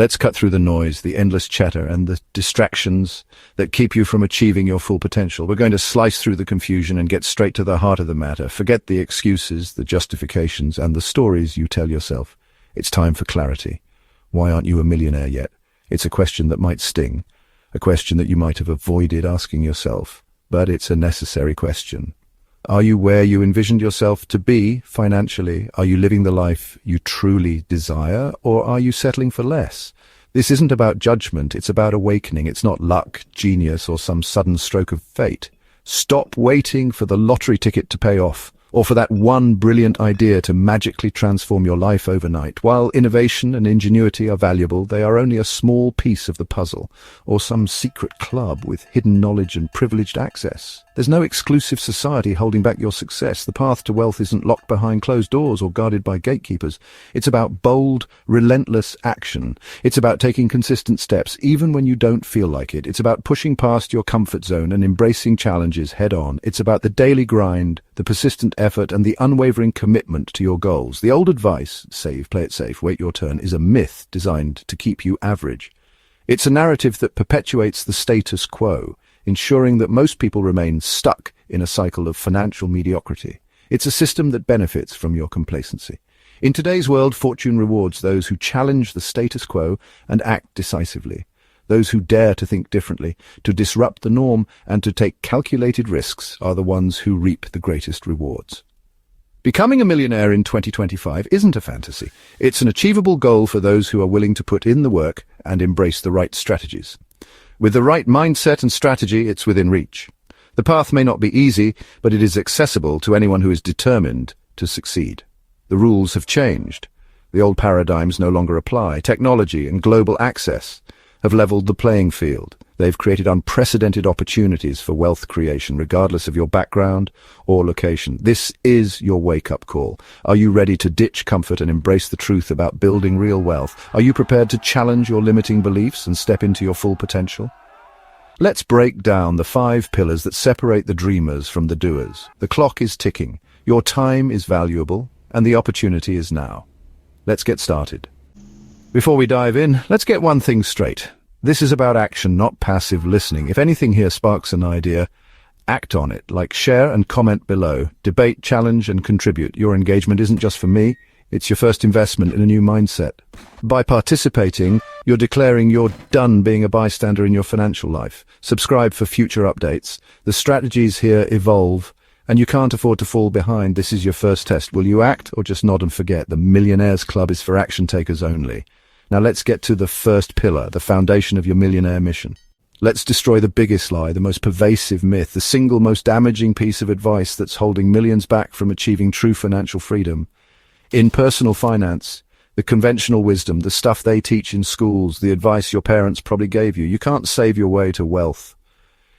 Let's cut through the noise, the endless chatter, and the distractions that keep you from achieving your full potential. We're going to slice through the confusion and get straight to the heart of the matter. Forget the excuses, the justifications, and the stories you tell yourself. It's time for clarity. Why aren't you a millionaire yet? It's a question that might sting, a question that you might have avoided asking yourself, but it's a necessary question. Are you where you envisioned yourself to be financially? Are you living the life you truly desire, or are you settling for less? This isn't about judgment, it's about awakening. It's not luck, genius, or some sudden stroke of fate. Stop waiting for the lottery ticket to pay off, or for that one brilliant idea to magically transform your life overnight. While innovation and ingenuity are valuable, they are only a small piece of the puzzle, or some secret club with hidden knowledge and privileged access. There's no exclusive society holding back your success. The path to wealth isn't locked behind closed doors or guarded by gatekeepers. It's about bold, relentless action. It's about taking consistent steps, even when you don't feel like it. It's about pushing past your comfort zone and embracing challenges head on. It's about the daily grind, the persistent effort, and the unwavering commitment to your goals. The old advice, save, play it safe, wait your turn, is a myth designed to keep you average. It's a narrative that perpetuates the status quo, ensuring that most people remain stuck in a cycle of financial mediocrity. It's a system that benefits from your complacency. In today's world, fortune rewards those who challenge the status quo and act decisively. Those who dare to think differently, to disrupt the norm, and to take calculated risks are the ones who reap the greatest rewards. Becoming a millionaire in 2025 isn't a fantasy. It's an achievable goal for those who are willing to put in the work and embrace the right strategies. With the right mindset and strategy, it's within reach. The path may not be easy, but it is accessible to anyone who is determined to succeed. The rules have changed. The old paradigms no longer apply. Technology and global access have leveled the playing field. They've created unprecedented opportunities for wealth creation, regardless of your background or location. This is your wake-up call. Are you ready to ditch comfort and embrace the truth about building real wealth? Are you prepared to challenge your limiting beliefs and step into your full potential? Let's break down the 5 pillars that separate the dreamers from the doers. The clock is ticking, your time is valuable, and the opportunity is now. Let's get started. Before we dive in, let's get one thing straight. This is about action, not passive listening. If anything here sparks an idea, act on it. Like, share and comment below. Debate, challenge, and contribute. Your engagement isn't just for me, it's your first investment in a new mindset. By participating, you're declaring you're done being a bystander in your financial life. Subscribe for future updates. The strategies here evolve, and you can't afford to fall behind. This is your first test. Will you act or just nod and forget? The Millionaires Club is for action takers only. Now let's get to the first pillar, the foundation of your millionaire mission. Let's destroy the biggest lie, the most pervasive myth, the single most damaging piece of advice that's holding millions back from achieving true financial freedom. In personal finance, the conventional wisdom, the stuff they teach in schools, the advice your parents probably gave you, you can't save your way to wealth.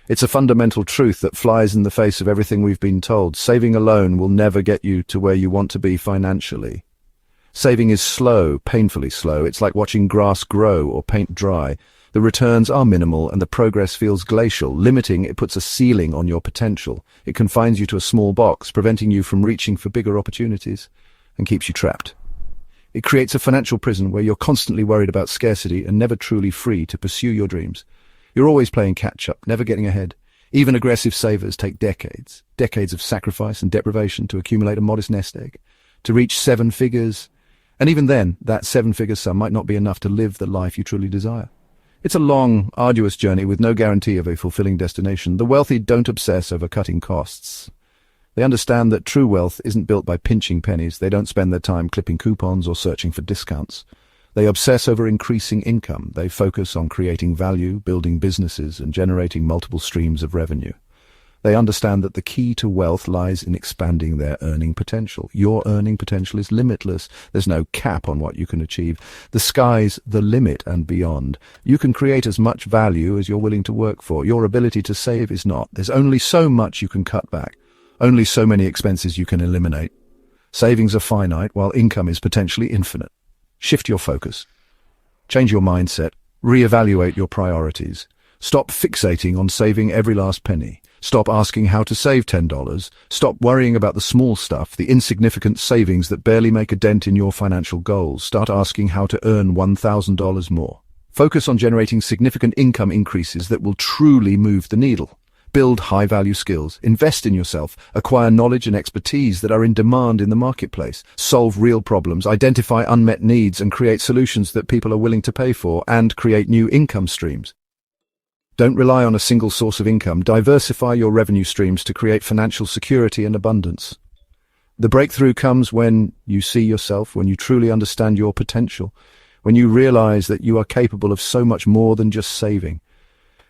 It's a fundamental truth that flies in the face of everything we've been told. Saving alone will never get you to where you want to be financially. Saving is slow, painfully slow. It's like watching grass grow or paint dry. The returns are minimal and the progress feels glacial. Limiting, it puts a ceiling on your potential. It confines you to a small box, preventing you from reaching for bigger opportunities, and keeps you trapped. It creates a financial prison where you're constantly worried about scarcity and never truly free to pursue your dreams. You're always playing catch-up, never getting ahead. Even aggressive savers take decades of sacrifice and deprivation to accumulate a modest nest egg, to reach 7 figures. And even then, that 7-figure sum might not be enough to live the life you truly desire. It's a long, arduous journey with no guarantee of a fulfilling destination. The wealthy don't obsess over cutting costs. They understand that true wealth isn't built by pinching pennies. They don't spend their time clipping coupons or searching for discounts. They obsess over increasing income. They focus on creating value, building businesses, and generating multiple streams of revenue. They understand that the key to wealth lies in expanding their earning potential. Your earning potential is limitless. There's no cap on what you can achieve. The sky's the limit and beyond. You can create as much value as you're willing to work for. Your ability to save is not. There's only so much you can cut back. Only so many expenses you can eliminate. Savings are finite, while income is potentially infinite. Shift your focus. Change your mindset. Reevaluate your priorities. Stop fixating on saving every last penny. Stop asking how to save $10. Stop worrying about the small stuff, the insignificant savings that barely make a dent in your financial goals. Start asking how to earn $1,000 more. Focus on generating significant income increases that will truly move the needle. Build high-value skills, invest in yourself, acquire knowledge and expertise that are in demand in the marketplace, solve real problems, identify unmet needs and create solutions that people are willing to pay for, and create new income streams. Don't rely on a single source of income. Diversify your revenue streams to create financial security and abundance. The breakthrough comes when you see yourself, when you truly understand your potential, when you realize that you are capable of so much more than just saving.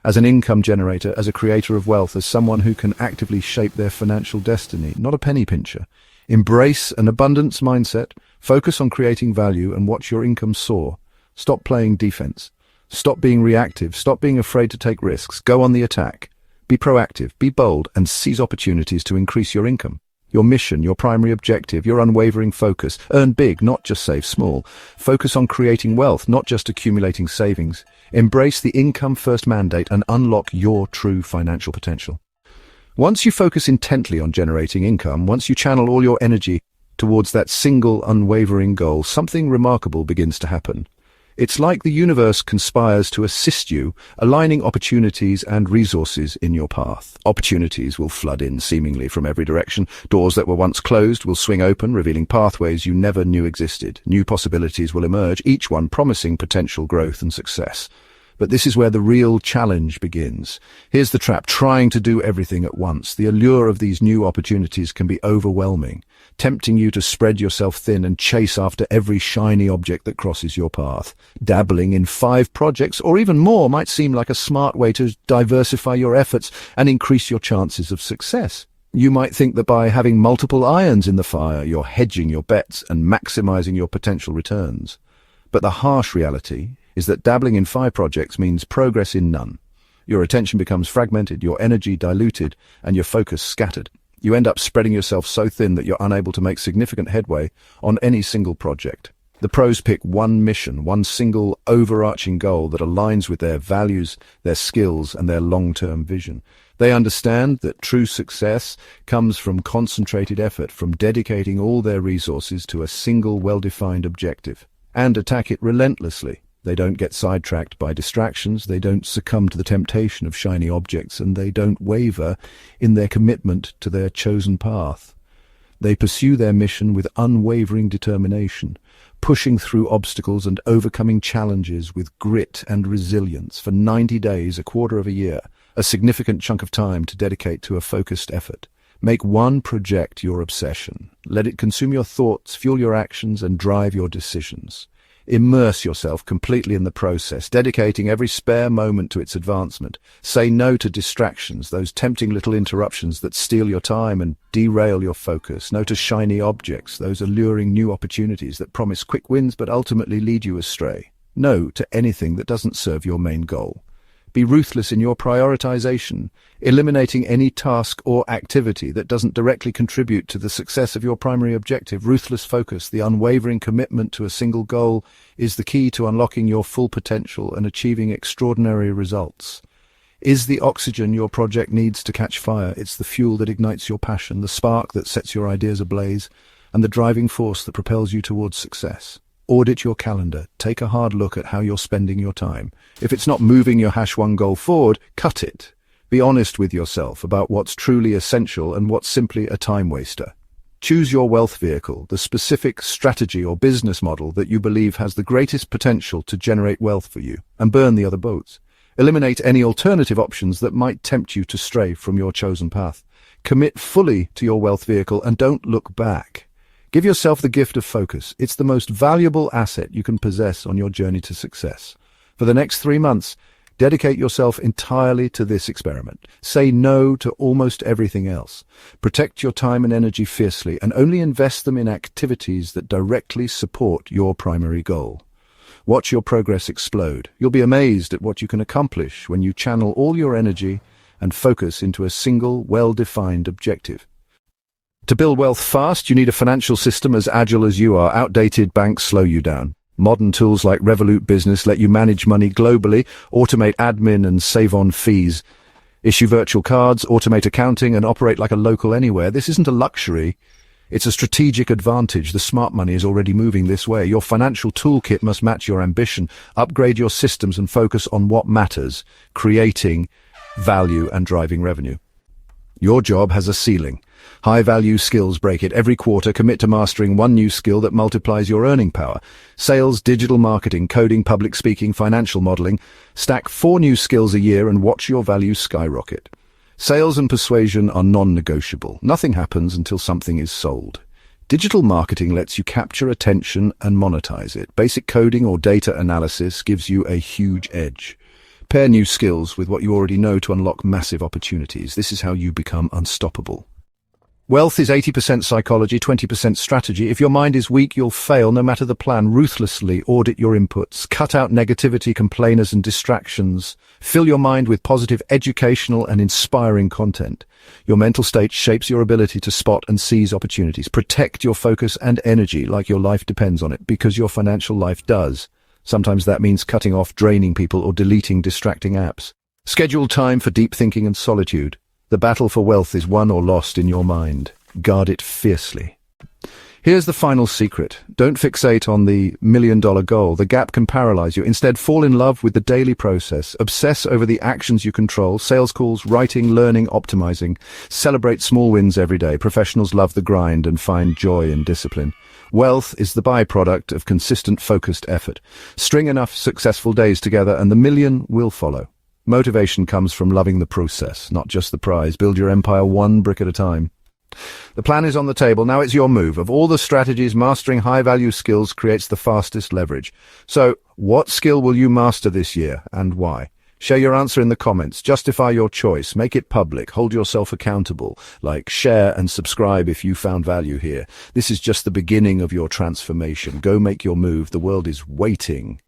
As an income generator, as a creator of wealth, as someone who can actively shape their financial destiny, not a penny pincher. Embrace an abundance mindset, focus on creating value, and watch your income soar. Stop playing defense. Stop being reactive. Stop being afraid to take risks. Go on the attack. Be proactive, be bold, and seize opportunities to increase your income. Your mission, your primary objective, your unwavering focus. Earn big, not just save small. Focus on creating wealth, not just accumulating savings. Embrace the income-first mandate and unlock your true financial potential. Once you focus intently on generating income, once you channel all your energy towards that single, unwavering goal, something remarkable begins to happen. It's like the universe conspires to assist you, aligning opportunities and resources in your path. Opportunities will flood in seemingly from every direction. Doors that were once closed will swing open, revealing pathways you never knew existed. New possibilities will emerge, each one promising potential growth and success. But this is where the real challenge begins. Here's the trap: trying to do everything at once. The allure of these new opportunities can be overwhelming, tempting you to spread yourself thin and chase after every shiny object that crosses your path. Dabbling in 5 projects or even more might seem like a smart way to diversify your efforts and increase your chances of success. You might think that by having multiple irons in the fire, you're hedging your bets and maximizing your potential returns. But the harsh reality is that dabbling in 5 projects means progress in none. Your attention becomes fragmented, your energy diluted, and your focus scattered. You end up spreading yourself so thin that you're unable to make significant headway on any single project. The pros pick one mission, one single overarching goal that aligns with their values, their skills, and their long-term vision. They understand that true success comes from concentrated effort, from dedicating all their resources to a single well-defined objective, and attack it relentlessly. They don't get sidetracked by distractions, they don't succumb to the temptation of shiny objects, and they don't waver in their commitment to their chosen path. They pursue their mission with unwavering determination, pushing through obstacles and overcoming challenges with grit and resilience for 90 days, a quarter of a year, a significant chunk of time to dedicate to a focused effort. Make one project your obsession. Let it consume your thoughts, fuel your actions, and drive your decisions. Immerse yourself completely in the process, dedicating every spare moment to its advancement. Say no to distractions, those tempting little interruptions that steal your time and derail your focus. No to shiny objects, those alluring new opportunities that promise quick wins but ultimately lead you astray. No to anything that doesn't serve your main goal. Be ruthless in your prioritization, eliminating any task or activity that doesn't directly contribute to the success of your primary objective. Ruthless focus, the unwavering commitment to a single goal, is the key to unlocking your full potential and achieving extraordinary results. Is the oxygen your project needs to catch fire. It's the fuel that ignites your passion, the spark that sets your ideas ablaze, and the driving force that propels you towards success. Audit your calendar. Take a hard look at how you're spending your time. If it's not moving your #1 goal forward, cut it. Be honest with yourself about what's truly essential and what's simply a time waster. Choose your wealth vehicle, the specific strategy or business model that you believe has the greatest potential to generate wealth for you, and burn the other boats. Eliminate any alternative options that might tempt you to stray from your chosen path. Commit fully to your wealth vehicle and don't look back. Give yourself the gift of focus. It's the most valuable asset you can possess on your journey to success. For the next 3 months, dedicate yourself entirely to this experiment. Say no to almost everything else. Protect your time and energy fiercely, and only invest them in activities that directly support your primary goal. Watch your progress explode. You'll be amazed at what you can accomplish when you channel all your energy and focus into a single, well-defined objective. To build wealth fast, you need a financial system as agile as you are. Outdated banks slow you down. Modern tools like Revolut Business let you manage money globally, automate admin, and save on fees. Issue virtual cards, automate accounting, and operate like a local anywhere. This isn't a luxury. It's a strategic advantage. The smart money is already moving this way. Your financial toolkit must match your ambition. Upgrade your systems and focus on what matters, creating value and driving revenue. Your job has a ceiling. High-value skills break it. Every quarter, commit to mastering one new skill that multiplies your earning power. Sales, digital marketing, coding, public speaking, financial modeling. Stack 4 new skills a year and watch your value skyrocket. Sales and persuasion are non-negotiable. Nothing happens until something is sold. Digital marketing lets you capture attention and monetize it. Basic coding or data analysis gives you a huge edge. Pair new skills with what you already know to unlock massive opportunities. This is how you become unstoppable. Wealth is 80% psychology, 20% strategy. If your mind is weak, you'll fail no matter the plan. Ruthlessly audit your inputs. Cut out negativity, complainers, and distractions. Fill your mind with positive, educational, and inspiring content. Your mental state shapes your ability to spot and seize opportunities. Protect your focus and energy like your life depends on it, because your financial life does. Sometimes that means cutting off draining people or deleting distracting apps. Schedule time for deep thinking and solitude. The battle for wealth is won or lost in your mind. Guard it fiercely. Here's the final secret. Don't fixate on the million-dollar goal. The gap can paralyze you. Instead, fall in love with the daily process. Obsess over the actions you control. Sales calls, writing, learning, optimizing. Celebrate small wins every day. Professionals love the grind and find joy in discipline. Wealth is the byproduct of consistent, focused effort. String enough successful days together and the million will follow. Motivation comes from loving the process, not just the prize. Build your empire one brick at a time. The plan is on the table. Now it's your move. Of all the strategies, mastering high-value skills creates the fastest leverage. So, what skill will you master this year, and why? Share your answer in the comments. Justify your choice. Make it public. Hold yourself accountable. Like, share, and subscribe if you found value here. This is just the beginning of your transformation. Go make your move. The world is waiting.